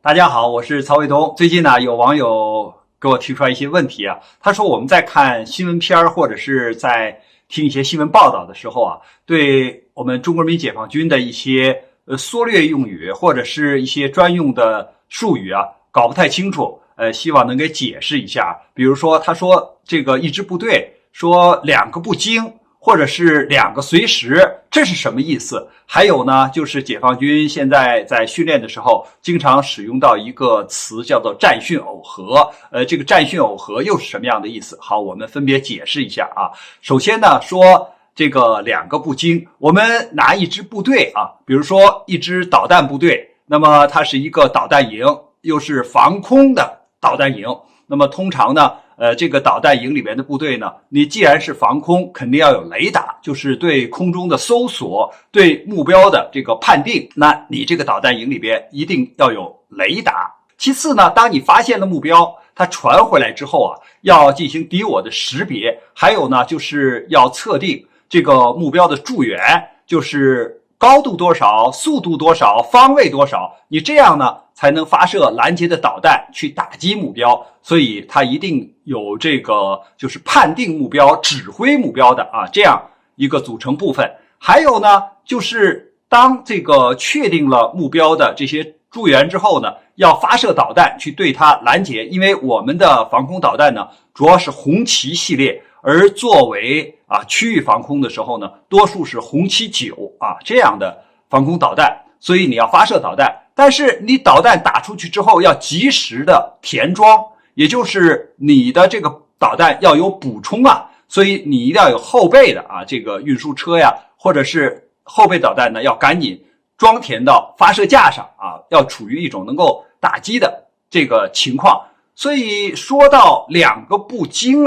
大家好，我是曹卫东。最近呢，有网友给我提出来一些问题啊。他说我们在看新闻片或者是在听一些新闻报道的时候啊，对我们中国人民解放军的一些缩略用语或者是一些专用的术语啊，搞不太清楚。希望能给解释一下。比如说，他说这个一支部队说两个不惊，或者是两个随时，这是什么意思？还有呢，就是解放军现在在训练的时候，经常使用到一个词叫做战训耦合。这个战训耦合又是什么样的意思？好，我们分别解释一下啊。首先呢，说这个两个不惊，我们拿一支部队啊，比如说一支导弹部队，那么它是一个导弹营，又是防空的导弹营。那么通常呢，这个导弹营里面的部队呢，你既然是防空，肯定要有雷达，就是对空中的搜索，对目标的这个判定。那你这个导弹营里边一定要有雷达。其次呢，当你发现了目标，它传回来之后啊，要进行敌我的识别，还有呢，就是要测定这个目标的驻远，就是高度多少，速度多少，方位多少，你这样呢才能发射拦截的导弹去打击目标。所以它一定有这个就是判定目标、指挥目标的啊，这样一个组成部分。还有呢，就是当这个确定了目标的这些驻员之后呢，要发射导弹去对它拦截。因为我们的防空导弹呢，主要是红旗系列，而作为区域防空的时候呢，多数是红旗9这样的防空导弹。所以你要发射导弹，但是你导弹打出去之后要及时的填装，也就是你的这个导弹要有补充啊，所以你一定要有后备的这个运输车呀，或者是后备导弹呢，要赶紧装填到发射架上要处于一种能够打击的这个情况。所以说到两个不惊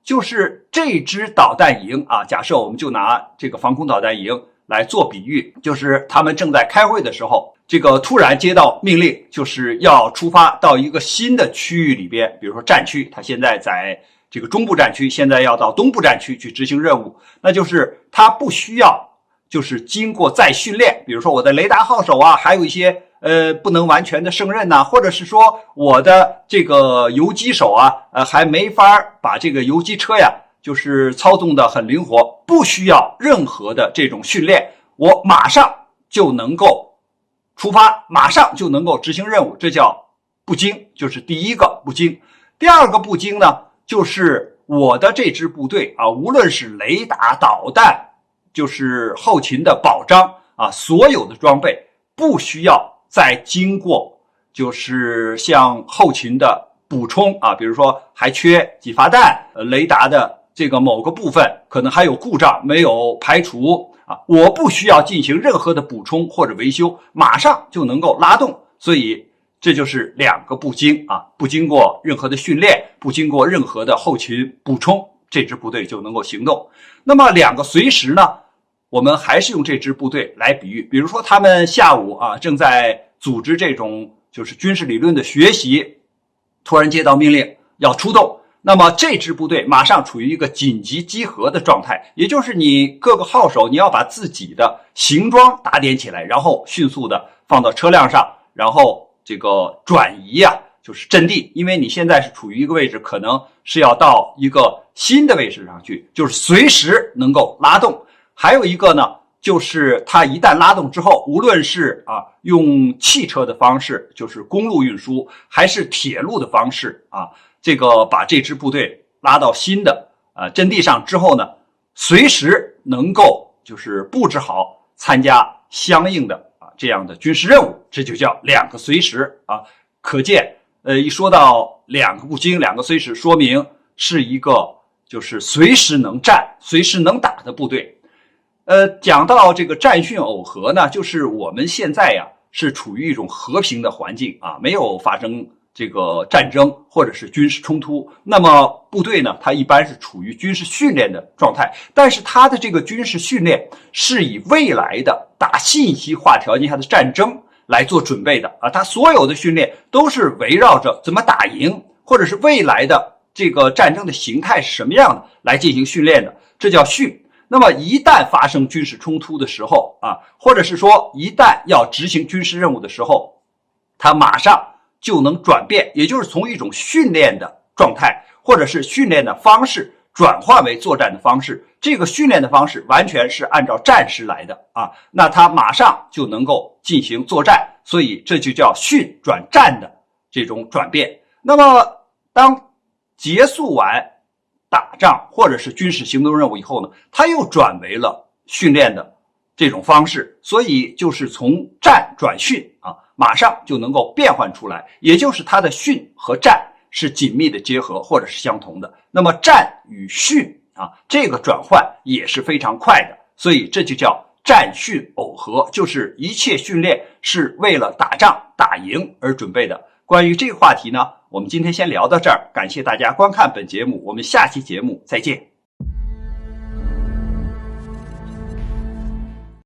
就是这支导弹营假设我们就拿这个防空导弹营来做比喻，就是他们正在开会的时候，这个突然接到命令，就是要出发到一个新的区域里边，比如说战区，他现在在这个中部战区，现在要到东部战区去执行任务，那就是他不需要就是经过再训练，比如说我的雷达号手还有一些不能完全的胜任或者是说我的这个游击手还没法把这个游击车就是操纵的很灵活，不需要任何的这种训练，我马上就能够出发，马上就能够执行任务，这叫不惊，就是第一个不惊。第二个不惊呢，就是我的这支部队无论是雷达、导弹，就是后勤的保障所有的装备不需要再经过就是像后勤的补充比如说还缺几发弹，雷达的这个某个部分可能还有故障没有排除我不需要进行任何的补充或者维修，马上就能够拉动。所以这就是两个不惊不经过任何的训练，不经过任何的后勤补充，这支部队就能够行动。那么两个随时呢，我们还是用这支部队来比喻，比如说他们下午正在组织这种就是军事理论的学习，突然接到命令要出动，那么这支部队马上处于一个紧急集合的状态，也就是你各个号手你要把自己的行装打点起来，然后迅速的放到车辆上，然后这个转移就是阵地，因为你现在是处于一个位置，可能是要到一个新的位置上去，就是随时能够拉动。还有一个呢，就是它一旦拉动之后，无论是用汽车的方式，就是公路运输，还是铁路的方式这个把这支部队拉到新的阵地上之后呢，随时能够就是布置好参加相应的这样的军事任务，这就叫两个随时可见一说到两个不惊，两个随时，说明是一个就是随时能战、随时能打的部队。讲到这个战训耦合呢，就是我们现在是处于一种和平的环境没有发生这个战争或者是军事冲突，那么部队呢，它一般是处于军事训练的状态，但是它的这个军事训练是以未来的大信息化条件下的战争来做准备的它所有的训练都是围绕着怎么打赢，或者是未来的这个战争的形态是什么样的来进行训练的，这叫训。那么一旦发生军事冲突的时候或者是说一旦要执行军事任务的时候，他马上就能转变，也就是从一种训练的状态或者是训练的方式转换为作战的方式。这个训练的方式完全是按照战时来的啊，那他马上就能够进行作战，所以这就叫训转战的这种转变。那么当结束完打仗或者是军事行动任务以后呢，他又转为了训练的这种方式，所以就是从战转训啊，马上就能够变换出来，也就是它的训和战是紧密的结合或者是相同的。那么战与训啊，这个转换也是非常快的，所以这就叫战训耦合，就是一切训练是为了打仗打赢而准备的。关于这个话题呢，我们今天先聊到这儿，感谢大家观看本节目，我们下期节目再见。